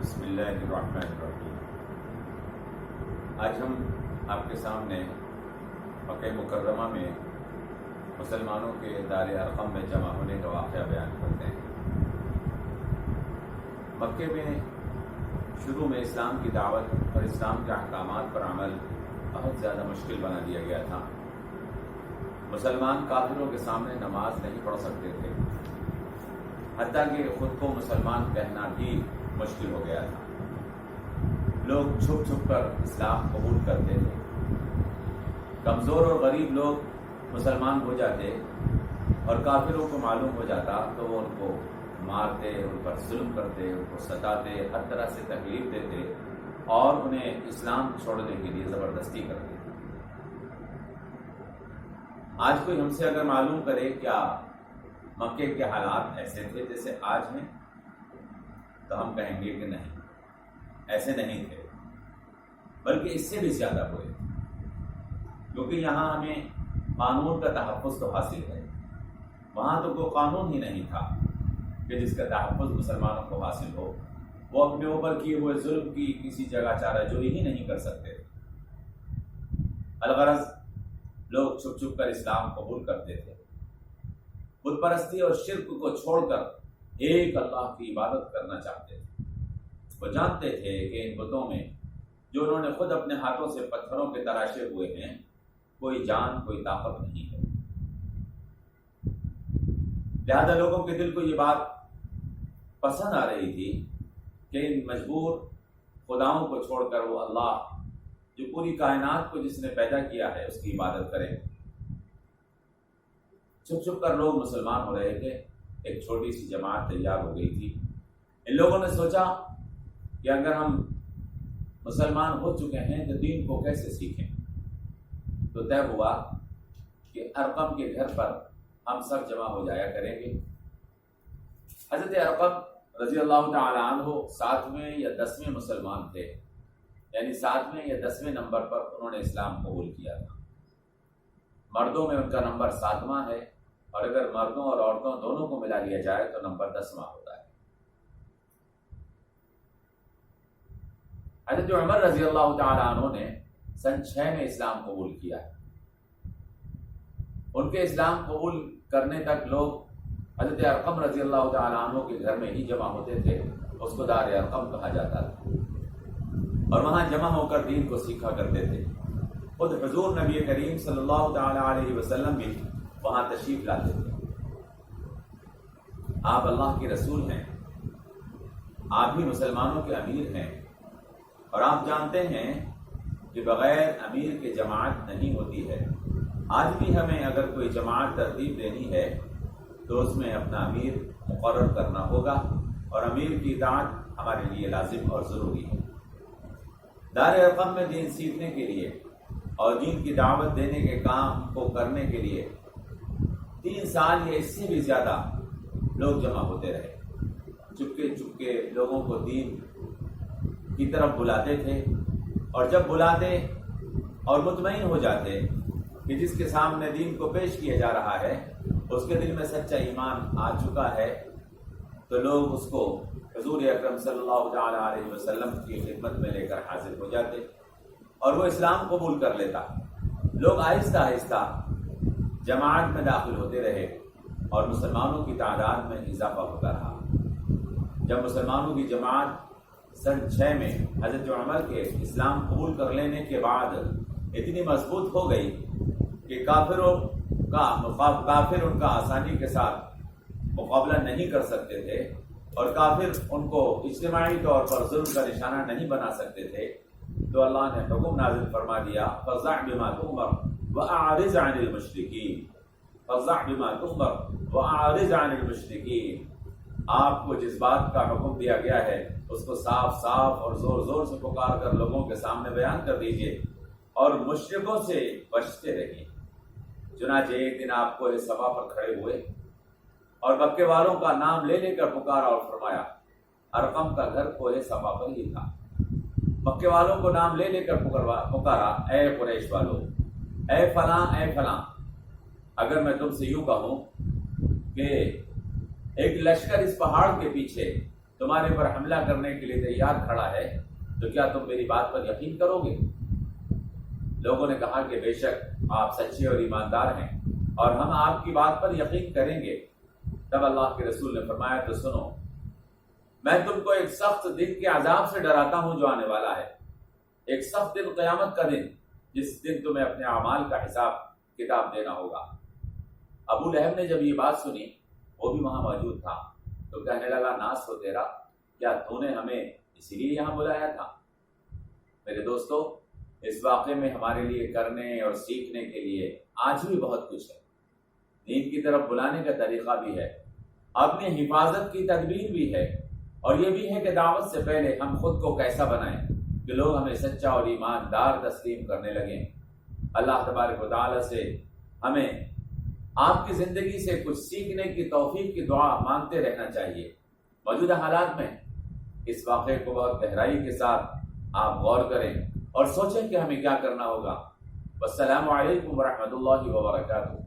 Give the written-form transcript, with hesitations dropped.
بسم اللہ الرحمن الرحیم۔ آج ہم آپ کے سامنے مکہ مکرمہ میں مسلمانوں کے دار ارقم میں جمع ہونے کا واقعہ بیان کرتے ہیں۔ مکے میں شروع میں اسلام کی دعوت اور اسلام کے احکامات پر عمل بہت زیادہ مشکل بنا دیا گیا تھا۔ مسلمان کافروں کے سامنے نماز نہیں پڑھ سکتے تھے، حتیٰ کہ خود کو مسلمان کہنا بھی مشکل ہو گیا تھا۔ لوگ چھپ چھپ کر اسلام قبول کرتے تھے۔ کمزور اور غریب لوگ مسلمان ہو جاتے اور کافروں کو معلوم ہو جاتا تو وہ ان کو مارتے، ان پر ظلم کرتے، ان کو ستاتے، ہر طرح سے تکلیف دیتے اور انہیں اسلام چھوڑنے کے لیے زبردستی کرتے۔ آج کوئی ہم سے اگر معلوم کرے کیا مکے کے حالات ایسے تھے جیسے آج ہیں، تو ہم کہیں گے کہ نہیں، ایسے نہیں تھے، بلکہ اس سے بھی زیادہ ہوئے، کیونکہ یہاں ہمیں قانون کا تحفظ تو حاصل ہے۔ وہاں تو کوئی قانون ہی نہیں تھا کہ جس کا تحفظ مسلمانوں کو حاصل ہو۔ وہ اپنے اوپر کیے ہوئے ظلم کی کسی جگہ چارہ جوئی ہی نہیں کر سکتے۔ الغرض لوگ چھپ چھپ کر اسلام قبول کرتے تھے، بت پرستی اور شرک کو چھوڑ کر ایک اللہ کی عبادت کرنا چاہتے تھے۔ وہ جانتے تھے کہ ان بتوں میں جو انہوں نے خود اپنے ہاتھوں سے پتھروں کے تراشے ہوئے ہیں، کوئی جان، کوئی طاقت نہیں ہے۔ لہذا لوگوں کے دل کو یہ بات پسند آ رہی تھی کہ ان مجبور خداؤں کو چھوڑ کر وہ اللہ جو پوری کائنات کو جس نے پیدا کیا ہے اس کی عبادت کریں۔ چھپ چھپ کر لوگ مسلمان ہو رہے تھے۔ ایک چھوٹی سی جماعت تیار ہو گئی تھی۔ ان لوگوں نے سوچا کہ اگر ہم مسلمان ہو چکے ہیں تو دین کو کیسے سیکھیں؟ تو طے ہوا کہ ارقم کے گھر پر ہم سب جمع ہو جایا کریں گے۔ حضرت ارقم رضی اللہ تعالی عنہ 7ویں یا 10ویں مسلمان تھے، یعنی 7ویں یا 10ویں نمبر پر انہوں نے اسلام قبول کیا تھا۔ مردوں میں ان کا نمبر 7واں ہے، اور اگر مردوں اور عورتوں دونوں کو ملا لیا جائے تو نمبر 10واں ہوتا ہے۔ حضرت عمر رضی اللہ تعالی عنہ نے سن 6 میں اسلام قبول کیا ہے۔ ان کے اسلام قبول کرنے تک لوگ حضرت ارقم رضی اللہ تعالی عنہ کے گھر میں ہی جمع ہوتے تھے۔ اس کو دار ارقم کہا جاتا تھا، اور وہاں جمع ہو کر دین کو سیکھا کرتے تھے۔ خود حضور نبی کریم صلی اللہ تعالی علیہ وسلم بھی وہاں تشریف لاتے تھے۔ آپ اللہ کے رسول ہیں، آپ بھی مسلمانوں کے امیر ہیں، اور آپ جانتے ہیں کہ بغیر امیر کے جماعت نہیں ہوتی ہے۔ آج بھی ہمیں اگر کوئی جماعت ترتیب دینی ہے تو اس میں اپنا امیر مقرر کرنا ہوگا، اور امیر کی اطاعت ہمارے لیے لازم اور ضروری ہے۔ دار ارقم میں دین سیکھنے کے لیے اور دین کی دعوت دینے کے کام کو کرنے کے لیے 3 سال یا اس سے بھی زیادہ لوگ جمع ہوتے رہے۔ چپکے چپکے لوگوں کو دین کی طرف بلاتے تھے، اور جب بلاتے اور مطمئن ہو جاتے کہ جس کے سامنے دین کو پیش کیا جا رہا ہے اس کے دل میں سچا ایمان آ چکا ہے، تو لوگ اس کو حضور اکرم صلی اللہ تعالی علیہ وسلم کی خدمت میں لے کر حاضر ہو جاتے، اور وہ اسلام قبول کر لیتا۔ لوگ آہستہ آہستہ جماعت میں داخل ہوتے رہے، اور مسلمانوں کی تعداد میں اضافہ ہوتا رہا۔ جب مسلمانوں کی جماعت سن 6 میں حضرت عمر کے اسلام قبول کر لینے کے بعد اتنی مضبوط ہو گئی کہ کافر ان کا آسانی کے ساتھ مقابلہ نہیں کر سکتے تھے، اور کافر ان کو اجتماعی طور پر ظلم کا نشانہ نہیں بنا سکتے تھے، تو اللہ نے حکم نازل فرما دیا، فَاصْدَعْ بِمَا تُؤْمَرُ وَأَعْرِضْ عَنِ الْمُشْرِكِينَ۔ فَاصْدَعْ بِمَا تُؤْمَرُ وَأَعْرِضْ عَنِ الْمُشْرِكِينَ۔ آپ کو جس بات کا حکم دیا گیا ہے اس کو صاف صاف اور زور زور سے پکار کر لوگوں کے سامنے بیان کر دیجئے، اور مشرکوں سے بچتے رہیے۔ چنانچہ ایک دن آپ کو اس سبا پر کھڑے ہوئے اور مکے والوں کا نام لے لے کر پکارا اور فرمایا۔ ارقم کا گھر کوہ صفا پر ہی تھا۔ مکے والوں کو نام لے لے کر پکارا، اے قریش والو، اے فلاں اے فلاں۔ اگر میں تم سے یوں کہوں کہ ایک لشکر اس پہاڑ کے پیچھے تمہارے پر حملہ کرنے کے لیے تیار کھڑا ہے تو کیا تم میری بات پر یقین کرو گے؟ لوگوں نے کہا کہ بے شک آپ سچے اور ایماندار ہیں اور ہم آپ کی بات پر یقین کریں گے۔ تب اللہ کے رسول نے فرمایا تو سنو، میں تم کو ایک سخت دن کے عذاب سے ڈراتا ہوں جو آنے والا ہے، ایک سخت دن، قیامت کا دن، جس دن تمہیں اپنے اعمال کا حساب کتاب دینا ہوگا۔ ابو لہب نے جب یہ بات سنی، وہ بھی وہاں موجود تھا، تو کہنے لگا ناس ہو تیرا، کیا تو نے ہمیں اسی لیے یہاں بلایا تھا؟ میرے دوستو، اس واقعے میں ہمارے لیے کرنے اور سیکھنے کے لیے آج بھی بہت کچھ ہے۔ دین کی طرف بلانے کا طریقہ بھی ہے، اپنی حفاظت کی تدبیر بھی ہے، اور یہ بھی ہے کہ دعوت سے پہلے ہم خود کو کیسا بنائیں کہ لوگ ہمیں سچا اور ایماندار تسلیم کرنے لگیں۔ اللہ تبارک و تعالی سے ہمیں آپ کی زندگی سے کچھ سیکھنے کی توفیق کی دعا مانگتے رہنا چاہیے۔ موجودہ حالات میں اس واقعے کو بہت گہرائی کے ساتھ آپ غور کریں اور سوچیں کہ ہمیں کیا کرنا ہوگا۔ والسلام علیکم ورحمۃ اللہ وبرکاتہ۔